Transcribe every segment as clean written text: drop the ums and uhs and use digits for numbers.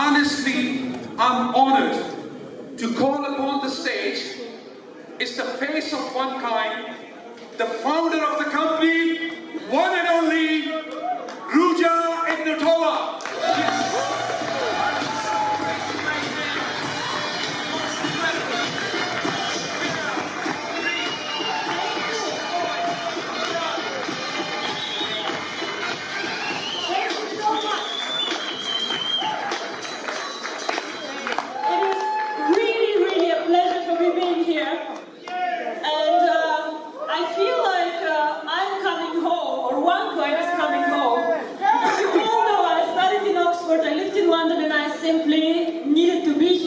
honestly, I'm honored to call upon the stage is the face of ONECOIN, the founder of the company, one and only Ruja Ignatova.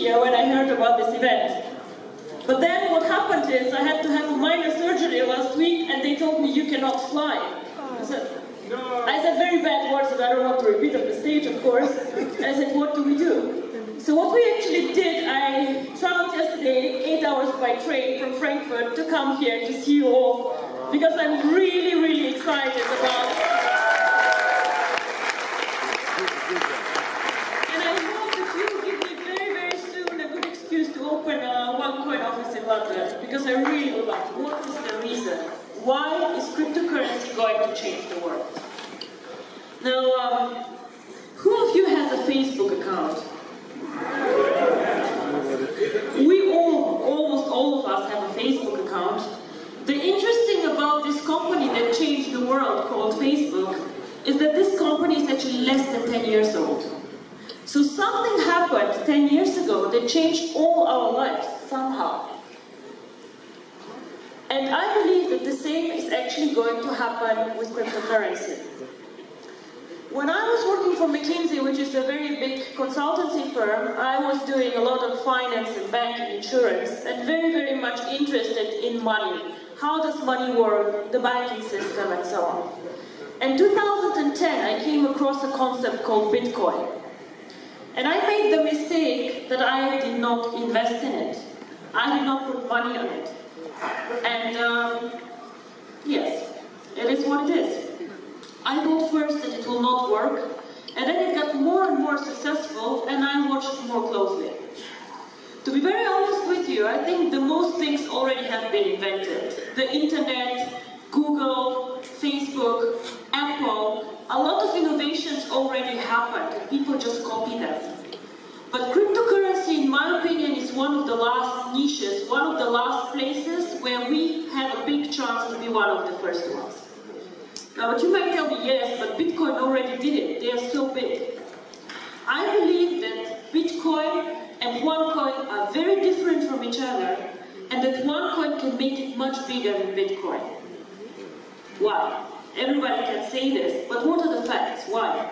When I heard about this event. But then what happened is I had to have a minor surgery last week and they told me you cannot fly. I said very bad words that I don't want to repeat on the stage, of course. And I said, what do we do? So what we actually did, I traveled yesterday 8 hours by train from Frankfurt to come here to see you all because I'm really, really excited about London, because I really would like to. What is the reason? Why is cryptocurrency going to change the world? Now, who of you has a Facebook account? Almost all of us have a Facebook account. The interesting about this company that changed the world called Facebook is that this company is actually less than 10 years old. So something happened 10 years ago that changed all our lives somehow. And I believe that the same is actually going to happen with cryptocurrency. When I was working for McKinsey, which is a very big consultancy firm, I was doing a lot of finance and banking, insurance, and very, very much interested in money. How does money work, the banking system, and so on. In 2010, I came across a concept called Bitcoin. And I made the mistake that I did not invest in it. I did not put money on it. And yes, it is what it is. I thought first that it will not work, and then it got more and more successful, and I watched more closely. To be very honest with you, I think the most things already have been invented. The internet, Google, Facebook, Apple, a lot of innovations already happened, and people just copy them. But cryptocurrency, in my opinion, is one of the last niches, one of the last places where we have a big chance to be one of the first ones. Now, but you might tell me, yes, but Bitcoin already did it. They are so big. I believe that Bitcoin and ONECOIN are very different from each other, and that ONECOIN can make it much bigger than Bitcoin. Why? Everybody can say this, but what are the facts? Why?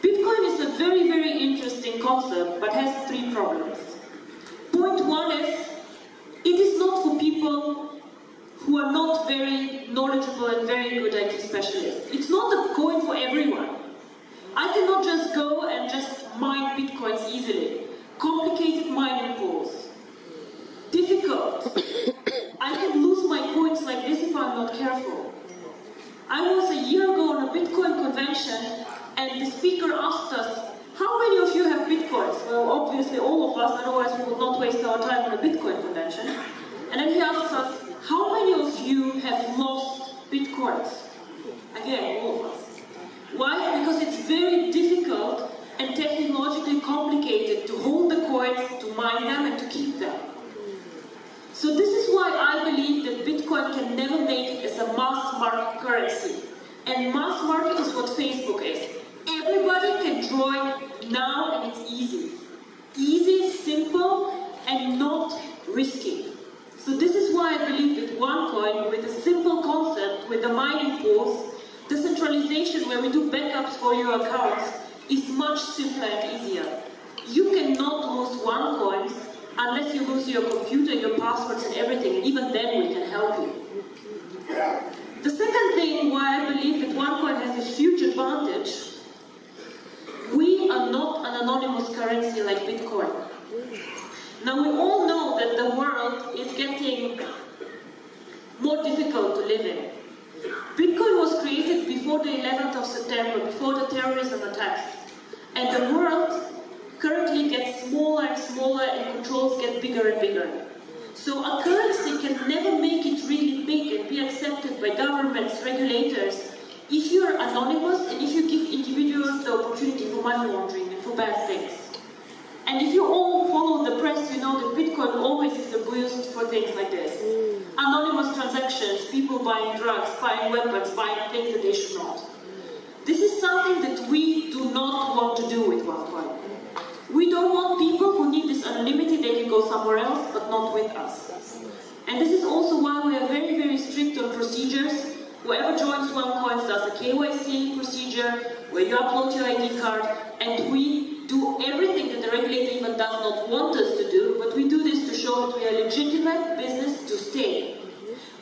Bitcoin is a very, very interesting concept, but has three problems. Point one is, it is not for people who are not very knowledgeable and very good IT specialists. It's not a coin for everyone. I cannot just go and just mine Bitcoins easily. Complicated mining pools. Difficult. I can lose my coins like this if I'm not careful. I was a year ago on a Bitcoin convention, and the speaker asked us, how many of you have Bitcoins? Well, obviously all of us, otherwise we would not waste our time on a Bitcoin convention. And then he asked us, how many of you have lost Bitcoins? Again, all of us. Why? Because it's very difficult and technologically complicated to hold the coins, to mine them, and to keep them. So this is why I believe that Bitcoin can never make it as a mass market currency. And mass market is what Facebook is. Everybody can join now, and it's easy. Easy, simple, and not risky. So this is why I believe that ONECOIN, with a simple concept, with the mining pools, decentralization where we do backups for your accounts, is much simpler and easier. You cannot lose ONECOINs unless you lose your computer, your passwords, and everything, and even then we can help you. The second thing why I believe that ONECOIN has a huge advantage, we are not an anonymous currency like Bitcoin. Now we all know that the world is getting more difficult to live in. Bitcoin was created before the 11th of September, before the terrorism attacks. And the world currently gets smaller and smaller and controls get bigger and bigger. So a currency can never make it really big and be accepted by governments, regulators, if you're anonymous and if you give individuals the opportunity for money laundering and for bad things. And if you all follow the press, you know that Bitcoin always is abused for things like this. Anonymous transactions, people buying drugs, buying weapons, buying things that they should not. This is something that we do not want to do with ONECOIN. We don't want people who need this anonymity, they can go somewhere else, but not with us. And this is also why we are very, very strict on procedures. Whoever joins ONECOIN does a KYC procedure, where you upload your ID card, and we do everything that the regulator even does not want us to do, but we do this to show that we are a legitimate business to stay.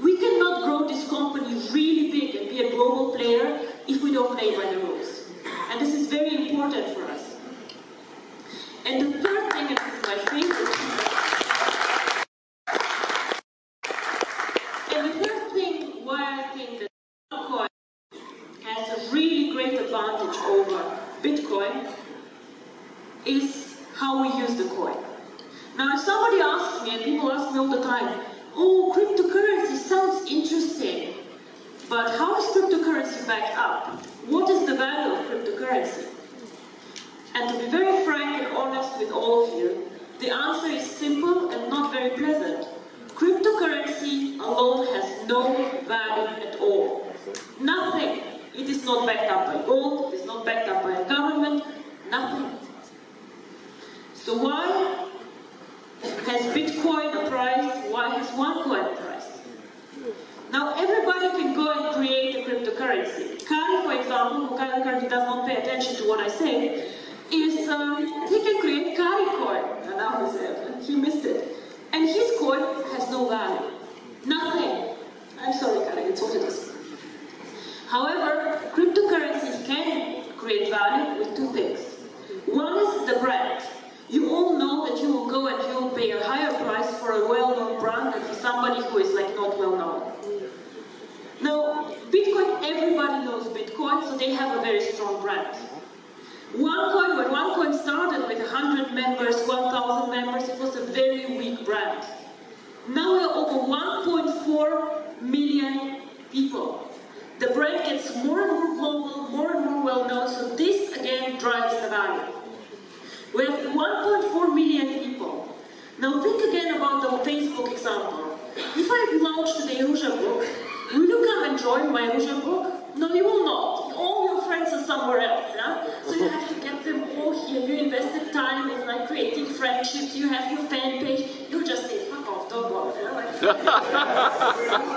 We cannot grow this company really big and be a global player if we don't play by the rules. And this is very important for us. And the third thing, and this is my favorite, and the third thing why I think that ONECOIN has a really great advantage over Bitcoin is how we use the coin. Now if somebody asks me, and people ask me all the time, oh, cryptocurrency sounds interesting, but how is cryptocurrency backed up? What is the value of cryptocurrency? And to be very frank and honest with all of you, the answer is simple and not very pleasant. Cryptocurrency alone has no value at all. Nothing. It is not backed up by gold, it is not backed up by a government, nothing. So why has Bitcoin a price? Why has ONECOIN a price? Now everybody can go and create a cryptocurrency. Kari, for example, who currently does not pay attention to what I say, is he can create Kari coin. And now he missed it. And his coin has no value. Nothing. I'm sorry, Kari, it's what it is. However, cryptocurrency can create value with two things. One is the brand. You all know that you will go and you will pay a higher price for a well-known brand than for somebody who is like not well-known. Now, Bitcoin, everybody knows Bitcoin, so they have a very strong brand. ONECOIN, when ONECOIN started with 100 members, 1,000 members, it was a very weak brand. Now we are over 1.4 million people. The brand gets more and more global, more and more well-known, so this again drives the value. We have 1.4 million people. Now think again about the Facebook example. If I launch today Ruja book, will you come and join my Ruja book? No, you will not. All your friends are somewhere else, yeah? So you have to get them all here. You invested time in like creating friendships, you have your fan page, you just say, fuck off, don't bother. Yeah? Like,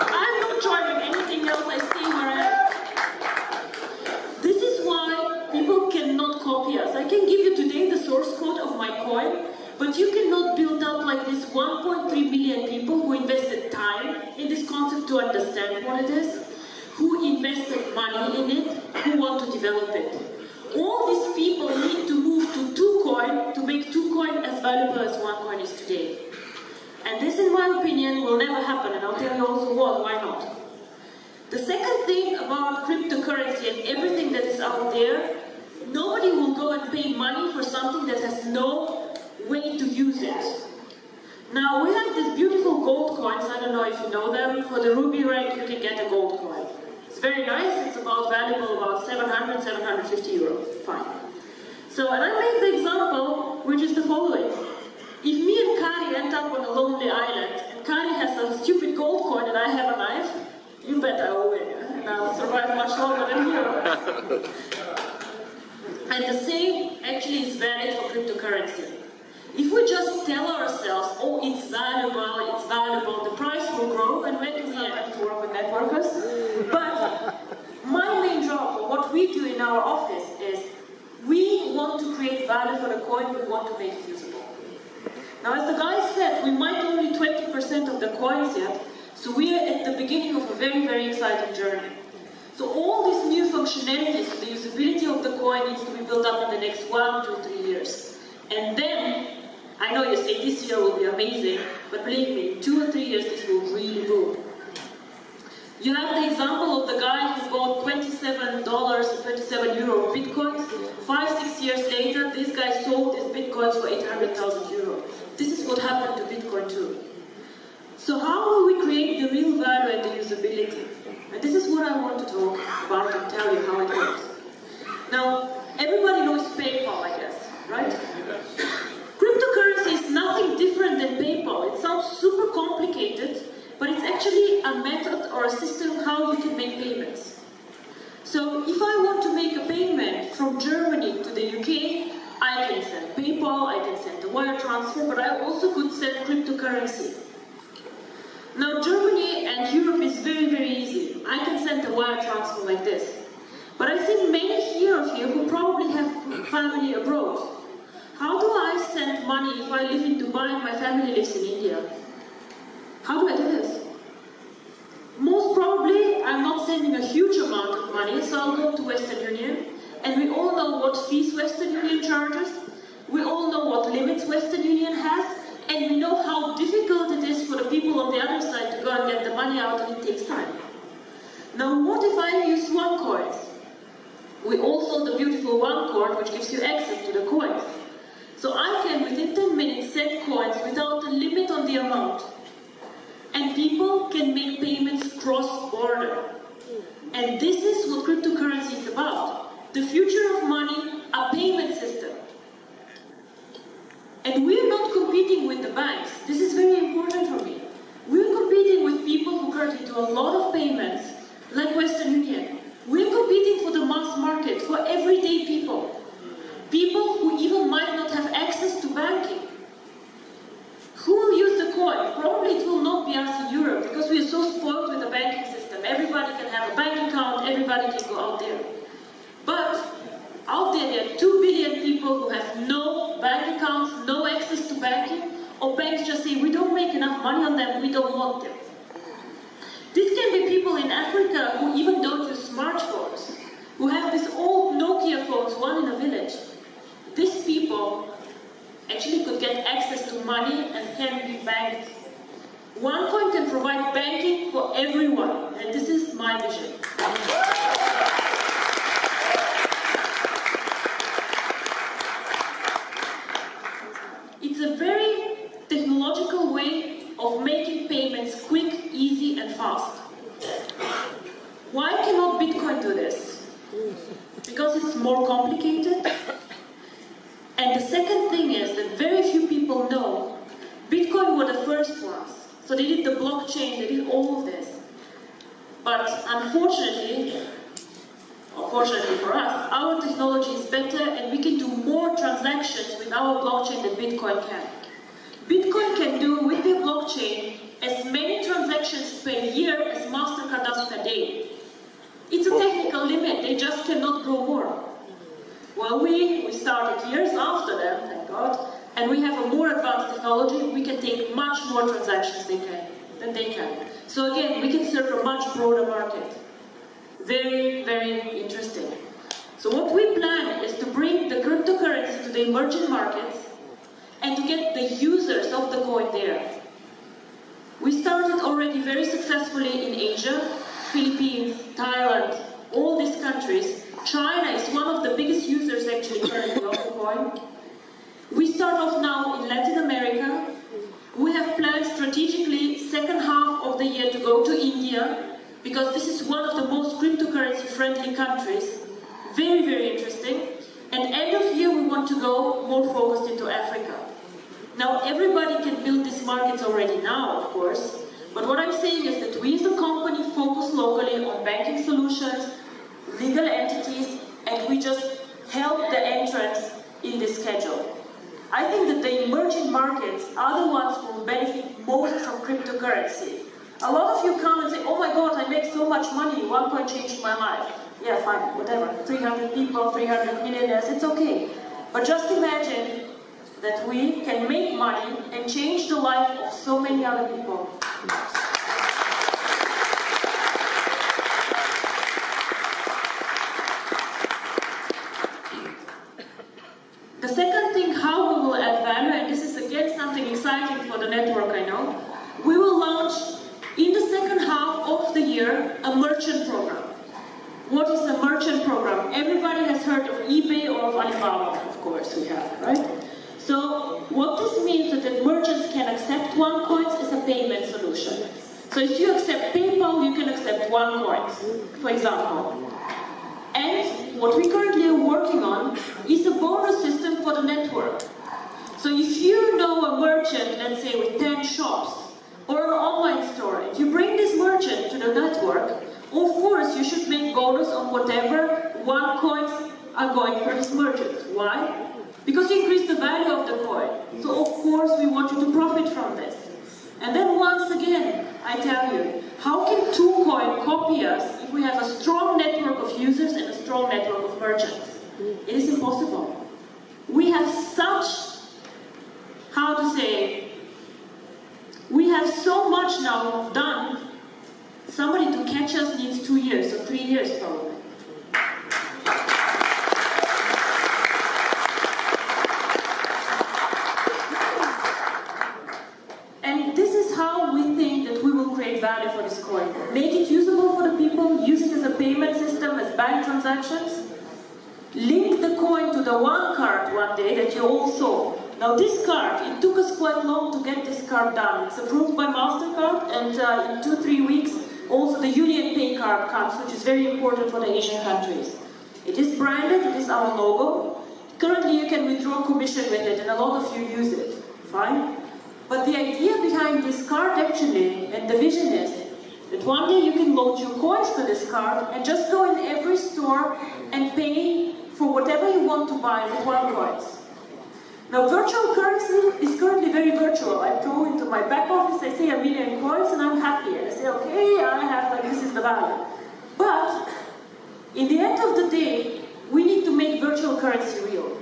I'm not joining anything else, I stay where I am. This is why people cannot copy us. I can give you today the source code of my coin, but you cannot build up like this 1.3 million people who invested time in this concept to understand what it is, who invested money in it, who want to develop it. All these people need to move to 2Coin to make 2Coin as valuable as ONECOIN is today. And this, in my opinion, will never happen, and I'll tell you also why not. The second thing about cryptocurrency and everything that is out there, nobody will go and pay money for something that has no way to use it. Now, we have these beautiful gold coins, I don't know if you know them. For the Ruby rank, you can get a gold coin. It's very nice, it's valuable about 700, 750 euros, fine. So, and I made the example, which is the following. If me and Kari end up on a lonely island, and Kari has a stupid gold coin and I have a knife, you bet I will win, and I'll survive much longer than you. And the same actually is valid for cryptocurrency. If we just tell ourselves, oh, it's valuable, the price will grow, and when do we have to work with networkers? But my main job, or what we do in our office, is we want to create value for the coin, we want to make it usable. Now, as the guy said, we might only 20% of the coins yet, so we are at the beginning of a very, very exciting journey. So all these new functionalities, the usability of the coin needs to be built up in the next 1 to 3 years. And then, I know you say this year will be amazing, but believe me, in 2 or 3 years this will really boom. You have the example of the guy who bought $27 or €27 Bitcoins 5-6 years later, this guy sold his bitcoins for 800,000 euros. This is what happened to Bitcoin too. So how will we create the real value and the usability? And this is what I want to talk about and tell you how it works. Now, everybody knows PayPal, I guess, right? Cryptocurrency is nothing different than PayPal. It sounds super complicated, but it's actually a method or a system how you can make payments. So if I want to make a payment from Germany to the UK, I can send PayPal, I can send a wire transfer, but I also could send cryptocurrency. Now Germany and Europe is very, very easy. I can send a wire transfer like this. But I think many here of you who probably have family abroad. How do I send money if I live in Dubai and my family lives in India? How do I do this? Most probably I'm not sending a huge amount of money, so I'll go to Western Union. And we all know what fees Western Union charges. We all know what limits Western Union has. And we know how difficult it is for the people on the other side to go and get the money out, and it takes time. Now what if I use OneCoin? We all saw the beautiful OneCoin, which gives you access to the coins. So I can, within 10 minutes, send coins without a limit on the amount. And people can make payments cross-border. And this is what cryptocurrency is about. The future of money, a payment system. And we're not competing with the banks. This is very important for me. We're competing with people who currently do a lot of payments, like Western Union. We're competing for the mass market, for everyday people. People who even might not have access to banking. Who will use the coin? Probably it will not be us in Europe, because we are so spoiled with the banking system. Everybody can have a bank account, everybody can go out there. But out there are 2 billion people who have no bank accounts, no access to banking, or banks just say, we don't make enough money on them, we don't want them. This can be people in Africa who even don't use smartphones, who have these old Nokia phones, one in a village. These people actually could get access to money and can be banked. OneCoin can provide banking for everyone, and this is my vision. It's a very technological way of making payments quick, easy, and fast. Why cannot Bitcoin do this? Because it's more complicated. And the second thing is that very few people know Bitcoin were the first ones. So they did the blockchain, they did all of this. But unfortunately, or fortunately for us, our technology is better and we can do more transactions with our blockchain than Bitcoin can. Bitcoin can do with their blockchain as many transactions per year as MasterCard does per day. It's a technical limit, they just cannot grow more. Well, we started years after them, thank God, and we have a more advanced technology. We can take much more transactions than they can. So again, we can serve a much broader market. Very, very interesting. So what we plan is to bring the cryptocurrency to the emerging markets and to get the users of the coin there. We started already very successfully in Asia, Philippines, Thailand, all these countries. China is one of the biggest users actually currently of the coin. We start off now in Latin America. We have planned strategically second half of the year to go to India, because this is one of the most cryptocurrency friendly countries. Very, very interesting. And end of year we want to go more focused into Africa. Now everybody can build these markets already now, of course, but what I'm saying is that we as a company focus locally on banking solutions, legal entities, and we just help the entrance in this schedule. I think that the emerging markets are the ones who will benefit most from cryptocurrency. A lot of you come and say, oh my God, I make so much money, OneCoin changed my life. Yeah, fine, whatever, 300 people, 300 millionaires, it's okay. But just imagine that we can make money and change the life of so many other people. The second thing, how we will add value, and this is again something exciting for the network, I know, we will launch in the second half of the year a merchant program. What is a merchant program? Everybody has heard of eBay or of Alibaba, of course we have, right? So what this means is that merchants can accept OneCoins as a payment solution. So if you accept PayPal, you can accept OneCoins, for example. And what we currently are working on is a bonus system for the network. So if you know a merchant, let's say with 10 shops, or an online store, if you bring this merchant to the network, of course you should make bonus on whatever OneCoins are going for this merchant. Why? Because you increase the value of the coin. So of course we want you to profit from this. And then once again, I tell you, how can two coin copy us if we have a strong network of users and a strong network of merchants? It is impossible. We have such, how to say, we have so much now done. Somebody to catch us needs 2 years or 3 years probably. And this is how we think that we will create value for this coin. Make it usable for the people, use it as a payment system, as bank transactions. Link the coin to the one card one day that you all saw. Now this card, it took us quite long to get this card done. It's approved by MasterCard, and in 2-3 weeks also the Union Pay card comes, which is very important for the Asian countries. It is branded, it is our logo. Currently you can withdraw commission with it, and a lot of you use it. Fine. But the idea behind this card actually, and the vision is, that one day you can load your coins to this card and just go in every store and pay for whatever you want to buy with OneCoins. Now virtual currency is currently very virtual. I go into my back office, I say 1 million coins and I'm happy. And I say, okay, I have, like, this is the value. But in the end of the day, we need to make virtual currency real.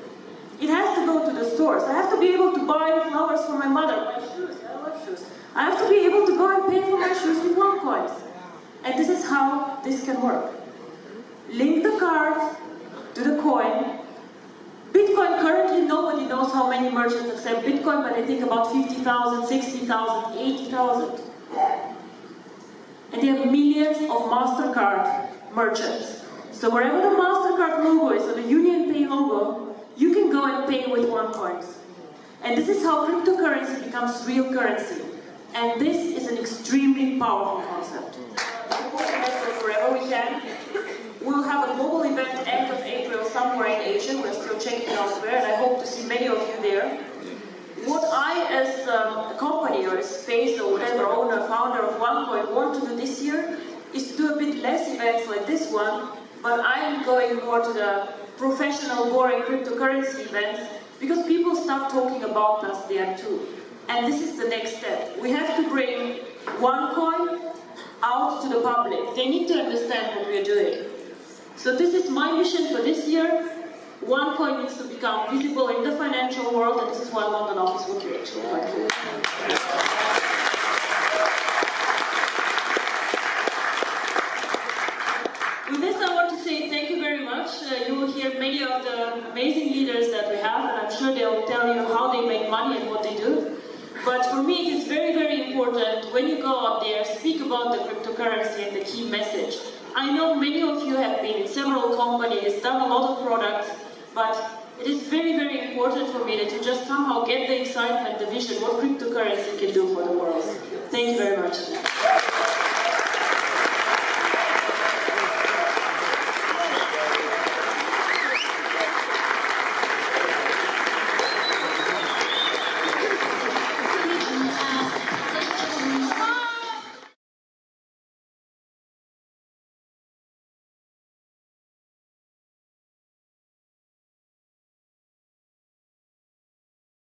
It has to go to the stores. I have to be able to buy flowers for my mother, my shoes, I love shoes. I have to be able to go and pay for my shoes with OneCoins. And this is how this can work. Link the card to the coin. Bitcoin, currently nobody knows how many merchants accept Bitcoin, but I think about 50,000, 60,000, 80,000. And there are millions of MasterCard merchants. So wherever the MasterCard logo is, or the Union Pay logo, you can go and pay with OneCoins. And this is how cryptocurrency becomes real currency. And this is an extremely powerful concept. Wherever we can. We'll have a global event end of April somewhere in Asia. We're still checking elsewhere, and I hope to see many of you there. What I, as a company, or as rfaizov, whatever, owner, founder of OneCoin, want to do this year is to do a bit less events like this one, but I'm going more to the professional, boring cryptocurrency events, because people start talking about us there too. And this is the next step. We have to bring OneCoin out to the public. They need to understand what we're doing. So this is my mission for this year. OneCoin needs to become visible in the financial world, and this is why London office would be actually quite cool. With this, I want to say thank you very much. You will hear many of the amazing leaders that we have, and I'm sure they'll tell you how they make money and what they do. But for me, it is very, very important when you go out there, speak about the cryptocurrency and the key message. I know many of you have been in several companies, done a lot of products, but it is very, very important for me that you just somehow get the excitement, the vision, what cryptocurrency can do for the world. Thank you very much.